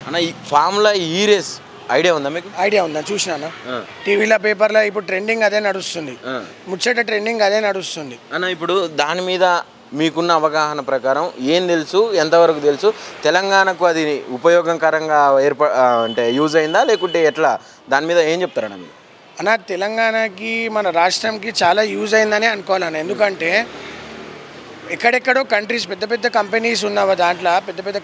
అన్న ఈ ఫార్ములా ఈ రేస్ ఐడియా ఉందా మీకు? ఐడియా ఉందా? చూసినాను టీవీలో పేపర్లో. ఇప్పుడు ట్రెండింగ్ అదే నడుస్తుంది, ముచ్చట ట్రెండింగ్ అదే నడుస్తుంది అన్న. ఇప్పుడు దాని మీద మీకున్న అవగాహన ప్రకారం ఏం తెలుసు, ఎంతవరకు తెలుసు? తెలంగాణకు అది ఉపయోగకరంగా అంటే యూజ్ అయిందా లేకుంటే ఎట్లా? దాని మీద ఏం చెప్తారన్న మీరు? అన్న, తెలంగాణకి మన రాష్ట్రంకి చాలా యూజ్ అయిందని అనుకోవాలన్న. ఎందుకంటే ఎక్కడెక్కడో కంట్రీస్, పెద్ద పెద్ద కంపెనీస్ ఉన్నవ దాంట్లో, పెద్ద పెద్ద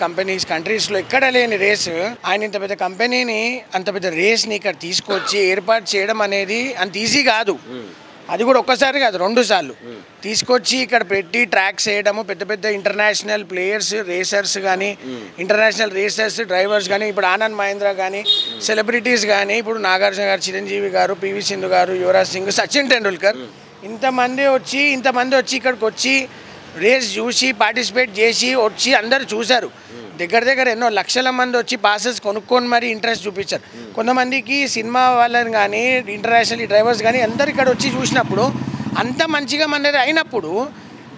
కంట్రీస్లో ఎక్కడ లేని రేసు ఆయన ఇంత పెద్ద కంపెనీని, అంత పెద్ద రేస్ని ఇక్కడ తీసుకొచ్చి ఏర్పాటు చేయడం అనేది అంత ఈజీ కాదు. అది కూడా ఒక్కసారి కాదు, 2 సార్లు తీసుకొచ్చి ఇక్కడ పెట్టి ట్రాక్స్ వేయడము. పెద్ద పెద్ద ఇంటర్నేషనల్ ప్లేయర్స్, రేసర్స్ కానీ, ఇంటర్నేషనల్ రేసర్స్, డ్రైవర్స్ కానీ, ఇప్పుడు ఆనంద్ మహేంద్ర కానీ, సెలబ్రిటీస్ కానీ, ఇప్పుడు నాగార్జున గారు, చిరంజీవి గారు, పివి సింధు గారు, యువరాజ్ సింగ్, సచిన్ టెండూల్కర్, ఇంతమంది వచ్చి ఇక్కడికి వచ్చి రేస్ చూసి పార్టిసిపేట్ చేసి వచ్చి అందరూ చూశారు. దగ్గర ఎన్నో లక్షల మంది వచ్చి పాసెస్ కొనుక్కొని మరి ఇంట్రెస్ట్ చూపించారు. కొంతమందికి సినిమా వాళ్ళని కానీ, ఇంటర్నేషనల్ డ్రైవర్స్ కానీ అందరు ఇక్కడ వచ్చి చూసినప్పుడు అంత మంచిగా మనది అయినప్పుడు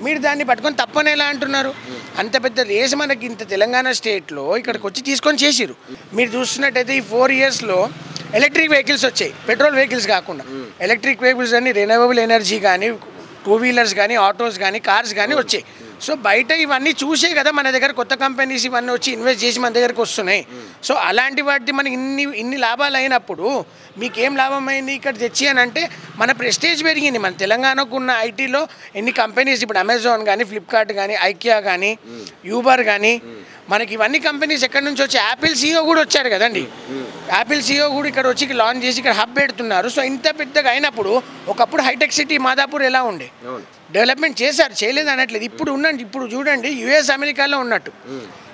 మీరు దాన్ని పట్టుకొని తప్పని ఎలా అంటున్నారు? అంత పెద్ద రేస్ మనకి ఇంత తెలంగాణ స్టేట్లో ఇక్కడికి వచ్చి తీసుకొని చేసిరు. మీరు చూస్తున్నట్టయితే ఈ 4 ఇయర్స్లో ఎలక్ట్రిక్ వెహికల్స్ వచ్చాయి, పెట్రోల్ వెహికల్స్ కాకుండా. ఎలక్ట్రిక్ వెహికల్స్ అన్ని రెన్యూవబుల్ ఎనర్జీ కానీ, 2 వీలర్స్ కానీ, ఆటోస్ కానీ, కార్స్ కానీ వచ్చాయి. సో బయట ఇవన్నీ చూసే కదా మన దగ్గర కొత్త కంపెనీస్ ఇవన్నీ వచ్చి ఇన్వెస్ట్ చేసి మన దగ్గరకు వస్తున్నాయి. సో అలాంటి వాటి మనకి ఇన్ని లాభాలు అయినప్పుడు మీకేం లాభం అయింది ఇక్కడ తెచ్చి అని అంటే? మన ప్రెస్టేజ్ పెరిగింది. మన తెలంగాణకు ఉన్న ఐటీలో ఎన్ని కంపెనీస్, ఇప్పుడు అమెజాన్ కానీ, ఫ్లిప్కార్ట్ కానీ, ఐకియా కానీ, యూబర్ కానీ, మనకి ఇవన్నీ కంపెనీస్ ఎక్కడి నుంచి వచ్చి యాపిల్ సీఈఓ కూడా వచ్చారు కదండి. యాపిల్ సీఈఓ కూడా ఇక్కడ వచ్చి లాంచ్ చేసి ఇక్కడ హబ్ పెడుతున్నారు. సో ఇంత పెద్దగా అయినప్పుడు ఒకప్పుడు హైటెక్ సిటీ మాదాపూర్ ఎలా ఉండే? డెవలప్మెంట్ చేశారు, చేయలేదు అనట్లేదు. ఇప్పుడు చూడండి యుఎస్ అమెరికాలో ఉన్నట్టు.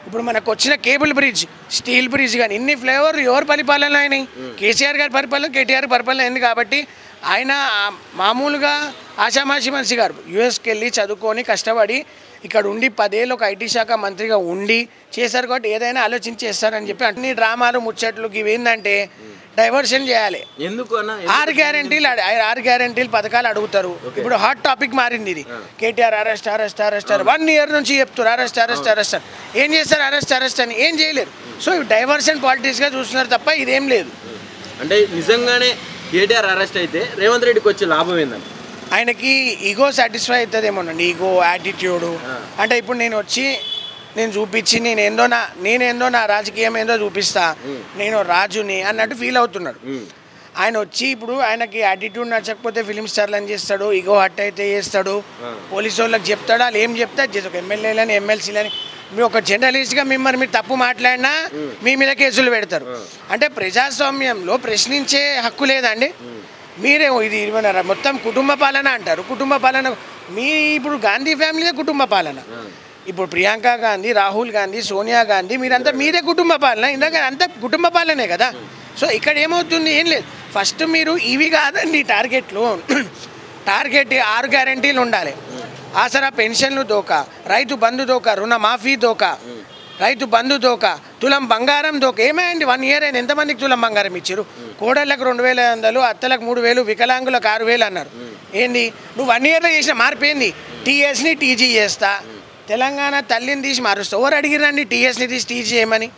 ఇప్పుడు మనకు వచ్చిన కేబుల్ బ్రిడ్జ్, స్టీల్ బ్రిడ్జ్ కానీ, ఇన్ని ఫ్లేవర్ ఎవరు పరిపాలన అయినాయి? కేసీఆర్ గారి పరిపాలన, కేటీఆర్ పరిపాలన అయింది. కాబట్టి ఆయన మామూలుగా ఆషామాషి మనిషి గారు యుఎస్కి వెళ్ళి చదువుకొని కష్టపడి ఇక్కడ ఉండి 10 ఏళ్ళు ఒక ఐటీ శాఖ మంత్రిగా ఉండి చేశారు. కాబట్టి ఏదైనా ఆలోచించి చేస్తారని చెప్పి అన్ని డ్రామాలు ముచ్చట్లు ఇవేందంటే డైవర్షన్ చేయాలి. ఎందుకు అన్న? 6 గ్యారెంటీలు పథకాలు అడుగుతారు. ఇప్పుడు హాట్ టాపిక్ మారింది ఇది. కేటీఆర్ అరెస్ట్ 1 ఇయర్ నుంచి చెప్తారు అరెస్ట్. ఏం చేస్తారు? అరెస్ట్ అని ఏం చేయలేరు. సో డైవర్షన్ పాలిటిక్స్గా చూస్తున్నారు తప్ప ఇదేం లేదు. అంటే నిజంగానే కేటీఆర్ అరెస్ట్ అయితే రేవంత్ రెడ్డికి వచ్చే లాభం ఏందని? ఆయనకి ఈగో సాటిస్ఫై అవుతుందేమోనండి. Ego, attitude. అంటే ఇప్పుడు నేను చూపించి నేనేందో నా రాజకీయం ఏందో చూపిస్తా, నేను రాజుని అన్నట్టు ఫీల్ అవుతున్నాడు. ఆయన వచ్చి ఇప్పుడు ఆయనకి యాటిట్యూడ్ నచ్చకపోతే ఫిలిం స్టార్లు అని చేస్తాడు, ఈగో హట్ అయితే చేస్తాడు, పోలీసు వాళ్ళకి చెప్తాడు. వాళ్ళు ఏం చెప్తారు? ఒక ఎమ్మెల్యేలని, ఎమ్మెల్సీలని. మీరు ఒక జర్నలిస్ట్గా మీరు తప్పు మాట్లాడినా మీ మీద కేసులు పెడతారు. అంటే ప్రజాస్వామ్యంలో ప్రశ్నించే హక్కు లేదండి. మీరే ఇది మొత్తం కుటుంబ పాలన అంటారు. కుటుంబ పాలన ఇప్పుడు గాంధీ ఫ్యామిలీదే కుటుంబ పాలన. ఇప్పుడు ప్రియాంక గాంధీ, రాహుల్ గాంధీ, సోనియా గాంధీ, మీదే కుటుంబ పాలన. ఇందాక అంతా కుటుంబ పాలనే కదా. సో ఇక్కడ ఏమవుతుంది? ఏం లేదు. ఫస్ట్ మీరు ఇవి కాదండి టార్గెట్ 6 గ్యారెంటీలు ఉండాలి. ఆసరా పెన్షన్లు దోకా, రైతు బంధు దోకా, రుణమాఫీ దోకా, రైతు బంధు దోకా, తులం బంగారం దోకా. ఏమైంది? 1 ఇయర్ అయినా ఎంతమందికి తులం బంగారం ఇచ్చారు? కోడళ్ళకు 2500, అత్తలకు 3000, వికలాంగులకు 6000 అన్నారు. ఏంది? నువ్వు 1 ఇయర్లో చేసిన మార్పు ఏంది? టీఎస్ని టీజీ చేస్తా, తెలంగాణ తల్లిని తీసి మారుస్తా. ఎవరు అడిగిరండి టీఎస్ని తీసి టీజీ చేయమని?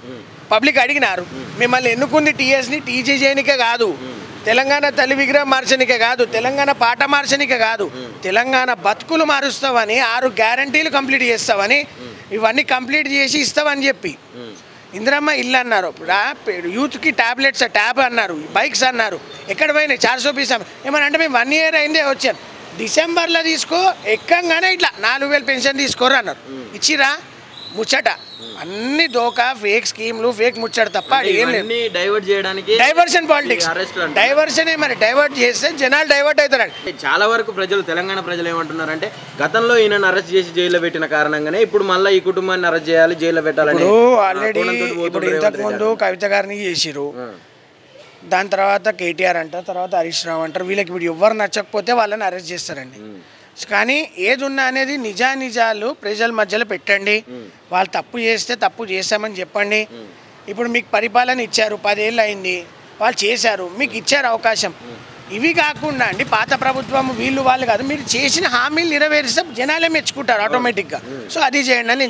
పబ్లిక్ అడిగినారు. మిమ్మల్ని ఎన్నుకుంది టీఎస్ని టీజీ చేయనికే కాదు, తెలంగాణ తల్లి విగ్రహం మార్చనికే కాదు, తెలంగాణ పాట మార్చనికే కాదు, తెలంగాణ బతుకులు మారుస్తావని, 6 గ్యారెంటీలు కంప్లీట్ చేస్తావని, ఇవన్నీ కంప్లీట్ చేసి ఇస్తావని చెప్పి. ఇందిరమ్మ ఇల్లు అన్నారు, యూత్కి టాబ్లెట్స్ ట్యాబ్ అన్నారు, బైక్స్ అన్నారు. ఎక్కడ పోయినాయి? 420 ఏమని అంటే మేము 1 ఇయర్ అయిందే వచ్చాను. డిసెంబర్లో తీసుకో, ఎక్కంగానే ఇట్లా 4000 పెన్షన్ తీసుకోరు అన్నారు. ఇచ్చిరా? ముచ్చట. అన్ని దోకా, ఫేక్ స్కీమ్లు, ఫేక్ ముచ్చట తప్ప ఏం లేదు. డైవర్ట్ చేయడానికి డైవర్షన్ పాలిటిక్స్. డైవర్షనే మరి. డైవర్ట్ చేస్తే జనాలు డైవర్ట్ అవుతారు. చాలా వరకు తెలంగాణ ప్రజలు ఏమంటున్నారంటే గతంలో ఈయనను అరెస్ట్ చేసి జైల్లో పెట్టిన కారణంగానే ఇప్పుడు మళ్ళీ ఈ కుటుంబాన్ని అరెస్ట్ చేయాలి, జైల్లో పెట్టాలని. ఆల్రెడీ ఇప్పుడు ఇంతకుముందు కవిత గారిని చేసిరు, దాని తర్వాత కేటీఆర్ అంటారు, తర్వాత హరీష్ రావు అంటారు. వీళ్ళకి ఇప్పుడు ఎవరు నచ్చకపోతే వాళ్ళని అరెస్ట్ చేస్తారండి. కానీ ఏది ఉన్నా అనేది నిజాలు ప్రజల మధ్యలో పెట్టండి. వాళ్ళు తప్పు చేస్తే తప్పు చేస్తామని చెప్పండి. ఇప్పుడు మీకు పరిపాలన ఇచ్చారు, 10 ఏళ్ళు అయింది, వాళ్ళు చేశారు, మీకు ఇచ్చారు అవకాశం. ఇవి కాకుండా అండి పాత ప్రభుత్వం వీళ్ళు వాళ్ళు కాదు, మీరు చేసిన హామీలు నెరవేరిస్తే జనాలే మెచ్చుకుంటారు ఆటోమేటిక్గా. సో అది చేయండి అని